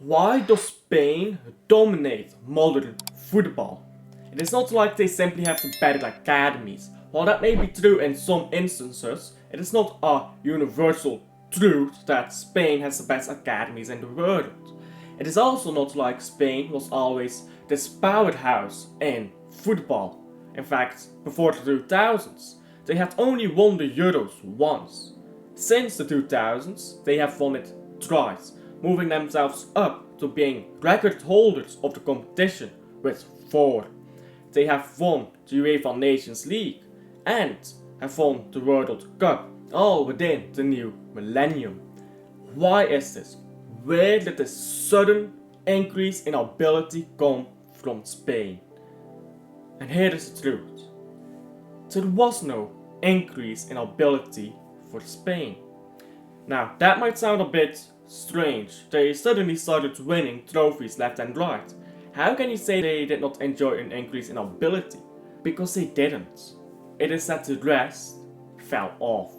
Why does Spain dominate modern football? It is not like they simply have the better academies. While that may be true in some instances, it is not a universal truth that Spain has the best academies in the world. It is also not like Spain was always this powerhouse in football. In fact, before the 2000s, they had only won the Euros once. Since the 2000s, they have won it twice, moving themselves up to being record holders of the competition with 4. They have won the UEFA Nations League and have won the World Cup, all within the new millennium. Why is this? Where did this sudden increase in ability come from Spain? And here is the truth. There was no increase in ability for Spain. Now, that might sound a bit strange. They suddenly started winning trophies left and right. How can you say they did not enjoy an increase in ability? Because they didn't. It is that the rest fell off.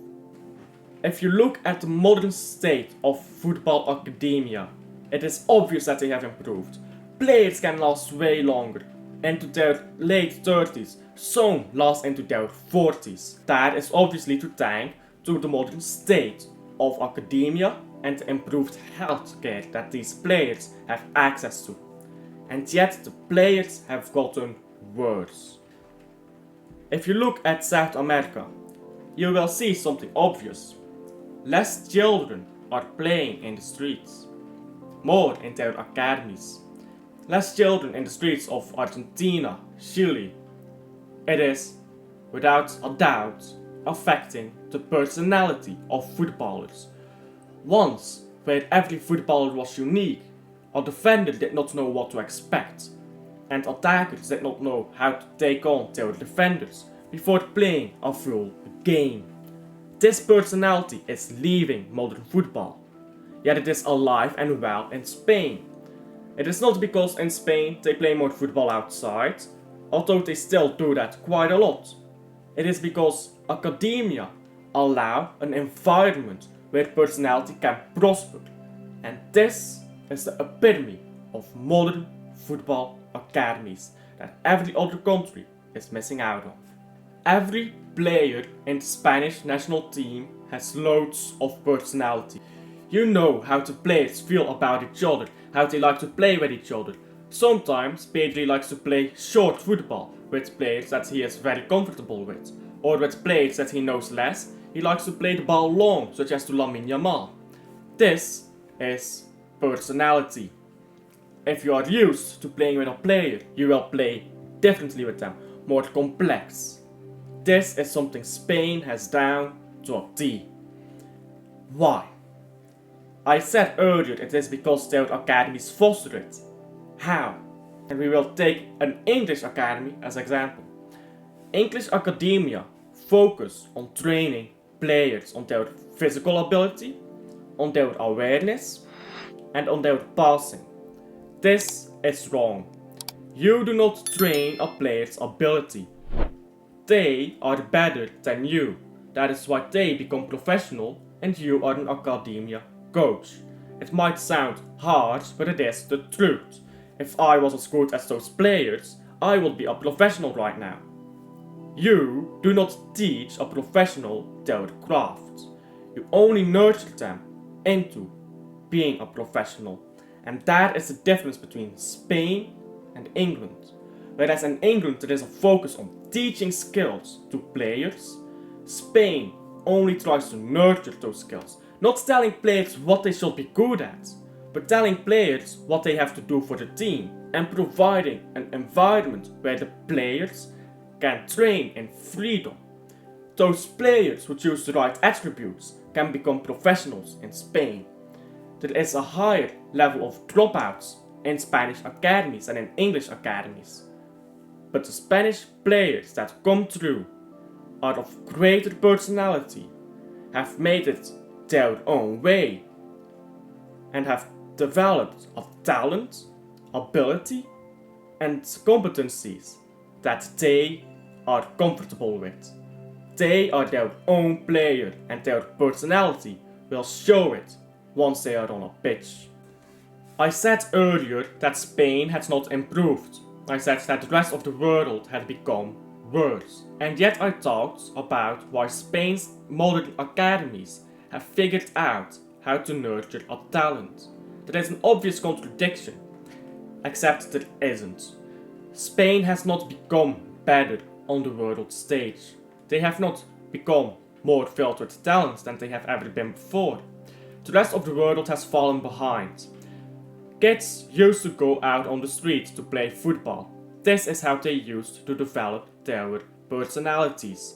If you look at the modern state of football academia, it is obvious that they have improved. Players can last way longer, into their late 30s, some last into their 40s. That is obviously to thank to the modern state of academia and the improved healthcare that these players have access to. And yet the players have gotten worse. If you look at South America, you will see something obvious. Less children are playing in the streets, more in their academies. Less children in the streets of Argentina, Chile. It is, without a doubt, affecting the personality of footballers. Once, where every footballer was unique, a defender did not know what to expect, and attackers did not know how to take on their defenders before playing a full game. This personality is leaving modern football, yet it is alive and well in Spain. It is not because in Spain they play more football outside, although they still do that quite a lot. It is because academia allow an environment where personality can prosper, and this is the epitome of modern football academies that every other country is missing out on. Every player in the Spanish national team has loads of personality. You know how the players feel about each other, how they like to play with each other. Sometimes Pedri likes to play short football with players that he is very comfortable with, or with players that he knows less. He likes to play the ball long, such as to Lamine Yamal. This is personality. If you are used to playing with a player, you will play differently with them, more complex. This is something Spain has down to a T. Why? I said earlier it is because their academies foster it. How? And we will take an English academy as example. English academia focus on training players on their physical ability, on their awareness, and on their passing. This is wrong. You do not train a player's ability. They are better than you. That is why they become professional and you are an academia coach. It might sound harsh, but it is the truth. If I was as good as those players, I would be a professional right now. You do not teach a professional their craft. You only nurture them into being a professional. And that is the difference between Spain and England. Whereas in England there is a focus on teaching skills to players, Spain only tries to nurture those skills. Not telling players what they should be good at, but telling players what they have to do for the team and providing an environment where the players can train in freedom. Those players who choose the right attributes can become professionals in Spain. There is a higher level of dropouts in Spanish academies than in English academies. But the Spanish players that come through are of greater personality, have made it their own way, and have developed a talent, ability, and competencies that they are comfortable with. They are their own player and their personality will show it once they are on a pitch. I said earlier that Spain had not improved. I said that the rest of the world had become worse. And yet I talked about why Spain's modern academies have figured out how to nurture a talent. That is an obvious contradiction, except that it isn't. Spain has not become better on the world stage. They have not become more filtered talents than they have ever been before. The rest of the world has fallen behind. Kids used to go out on the street to play football. This is how they used to develop their personalities.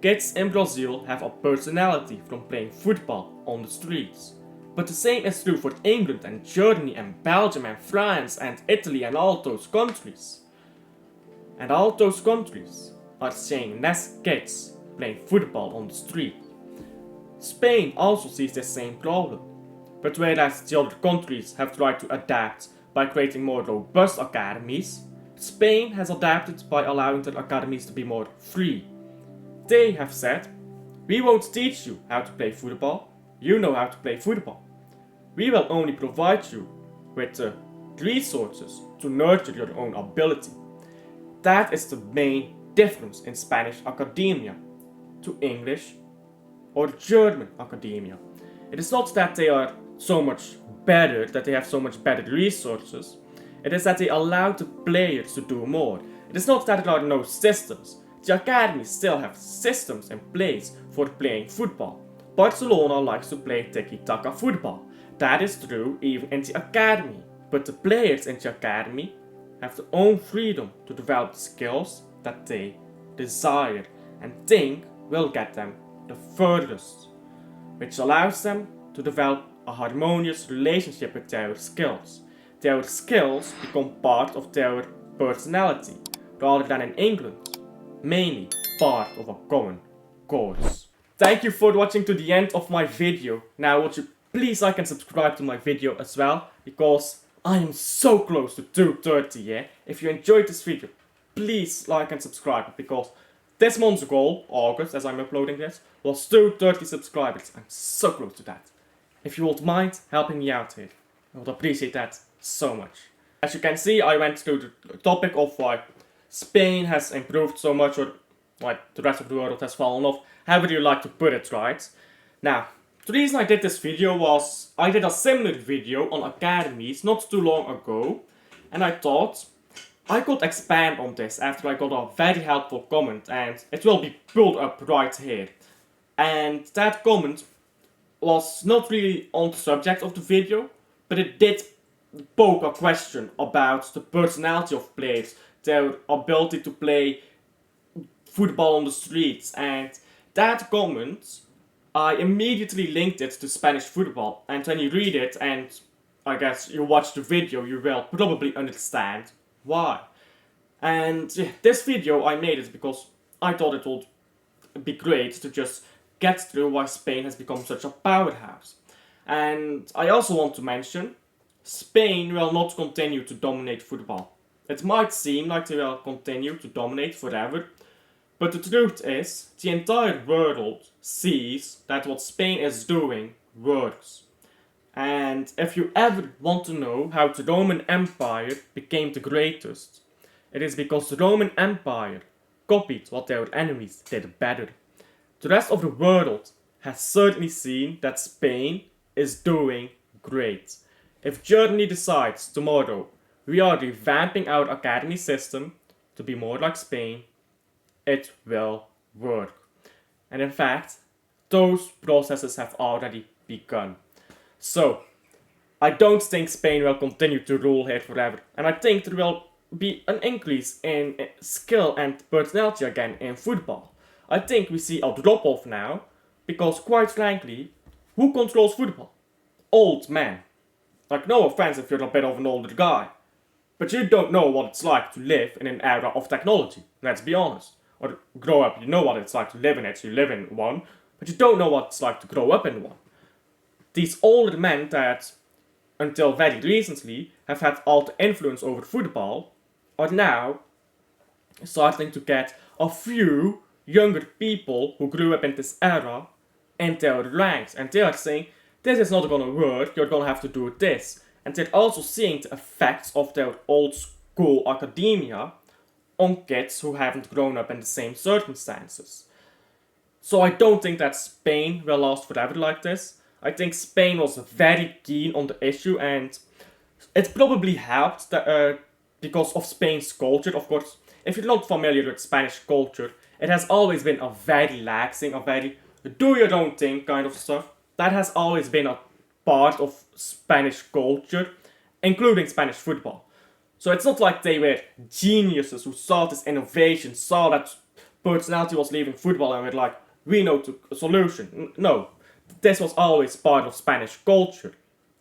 Kids in Brazil have a personality from playing football on the streets. But the same is true for England and Germany and Belgium and France and Italy and all those countries. And all those countries are seeing less kids playing football on the street. Spain also sees the same problem. But whereas the other countries have tried to adapt by creating more robust academies, Spain has adapted by allowing their academies to be more free. They have said, we won't teach you how to play football, you know how to play football. We will only provide you with the resources to nurture your own ability. That is the main difference in Spanish academia to English or German academia. It is not that they are so much better, that they have so much better resources. It is that they allow the players to do more. It is not that there are no systems. The academies still have systems in place for playing football. Barcelona likes to play tiki-taka football. That is true even in the academy. But the players in the academy have their own freedom to develop the skills that they desire and think will get them the furthest, which allows them to develop a harmonious relationship with their skills. Their skills become part of their personality, rather than in England, mainly part of a common course. Thank you for watching to the end of my video. Now would you please like and subscribe to my video as well, because I am so close to 230, yeah? If you enjoyed this video, please like and subscribe, because this month's goal, August, as I'm uploading this, was 230 subscribers. I'm so close to that. If you would mind helping me out here, I would appreciate that so much. As you can see, I went through the topic of why Spain has improved so much, or why the rest of the world has fallen off, however you like to put it, right? Now, the reason I did this video was I did a similar video on academies not too long ago, and I thought I could expand on this after I got a very helpful comment, and it will be pulled up right here. And that comment was not really on the subject of the video, but it did poke a question about the personality of players, their ability to play football on the streets, and that comment, I immediately linked it to Spanish football. And when you read it, and I guess you watch the video, you will probably understand why. And this video I made it because I thought it would be great to just get through why Spain has become such a powerhouse. And I also want to mention, Spain will not continue to dominate football. It might seem like they will continue to dominate forever, but the truth is, the entire world sees that what Spain is doing works. And if you ever want to know how the Roman Empire became the greatest, it is because the Roman Empire copied what their enemies did better. The rest of the world has certainly seen that Spain is doing great. If Germany decides tomorrow we are revamping our academy system to be more like Spain, it will work. And in fact, those processes have already begun. So, I don't think Spain will continue to rule here forever. And I think there will be an increase in skill and personality again in football. I think we see a drop-off now, because quite frankly, who controls football? Old men. Like, no offense if you're a bit of an older guy, but you don't know what it's like to live in an era of technology, let's be honest. Or grow up, you know what it's like to live in it, you live in one, but you don't know what it's like to grow up in one. These older men that, until very recently, have had all the influence over football, are now starting to get a few younger people who grew up in this era in their ranks, and they are saying, this is not gonna work, you're gonna have to do this. and they're also seeing the effects of their old school academia on kids who haven't grown up in the same circumstances. So I don't think that Spain will last forever like this. I think Spain was very keen on the issue, and it probably helped that, because of Spain's culture. Of course, if you're not familiar with Spanish culture, it has always been a very laxing, a very do your own thing kind of stuff. That has always been a part of Spanish culture, including Spanish football. So it's not like they were geniuses who saw this innovation, saw that personality was leaving football and were like, we know a solution. No, this was always part of Spanish culture.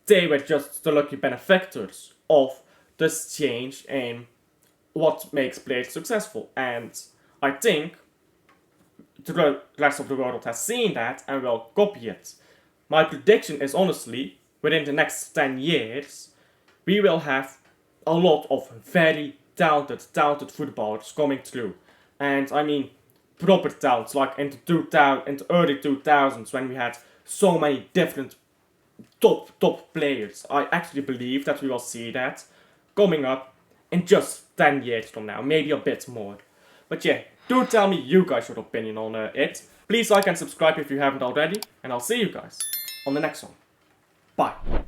They were just the lucky benefactors of this change in what makes players successful. And I think the rest of the world has seen that and will copy it. My prediction is honestly, within the next 10 years, we will have a lot of very talented footballers coming through. And I mean, proper talents, like in the early 2000s when we had so many different top players. I actually believe that we will see that coming up in just 10 years from now, maybe a bit more. But yeah, do tell me you guys your opinion on it. Please like and subscribe if you haven't already, and I'll see you guys on the next one. Bye.